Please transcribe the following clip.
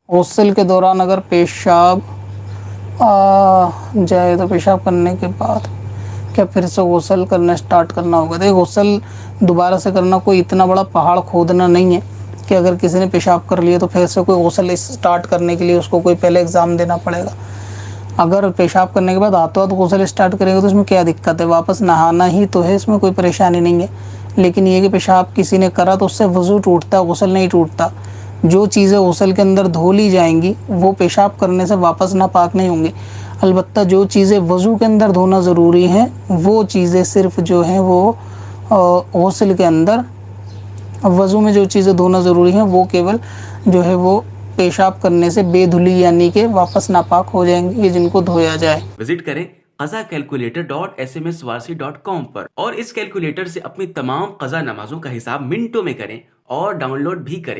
गुस्ल के दौरान अगर पेशाब आ जाए तो पेशाब करने के बाद क्या फिर से गुस्ल करना स्टार्ट करना होगा? देखिए, गुस्ल दोबारा से करना कोई इतना बड़ा पहाड़ खोदना नहीं है कि अगर किसी ने पेशाब कर लिया तो फिर से कोई गुस्ल स्टार्ट करने के लिए उसको कोई पहले एग्ज़ाम देना पड़ेगा। अगर पेशाब करने के बाद हाथों हाथ गुस्ल स्टार्ट करेगा तो इसमें क्या दिक्कत है? वापस नहाना ही तो है, इसमें कोई परेशानी नहीं है। लेकिन ये कि पेशाब किसी ने करा तो उससे वज़ू टूटता है, गुस्ल नहीं टूटता। जो चीज़ें गुस्ल के अंदर धो ली जाएंगी वो पेशाब करने से वापस नापाक नहीं होंगी। अलबत्ता जो चीज़ें वज़ू के अंदर धोना ज़रूरी हैं वो चीज़ें सिर्फ जो हैं वो गुस्ल के अंदर, वज़ू में जो चीज़ें धोना ज़रूरी हैं वो केवल जो है वो पेशाब करने से बेधुली यानी कि वापस नापाक हो जाएंगी, जिनको धोया जाए। विजिट करें qazacalculator.smswarsi.com पर और इस कैलकुलेटर से अपनी तमाम कज़ा नमाजों का हिसाब मिनटों में करें और डाउनलोड भी करें।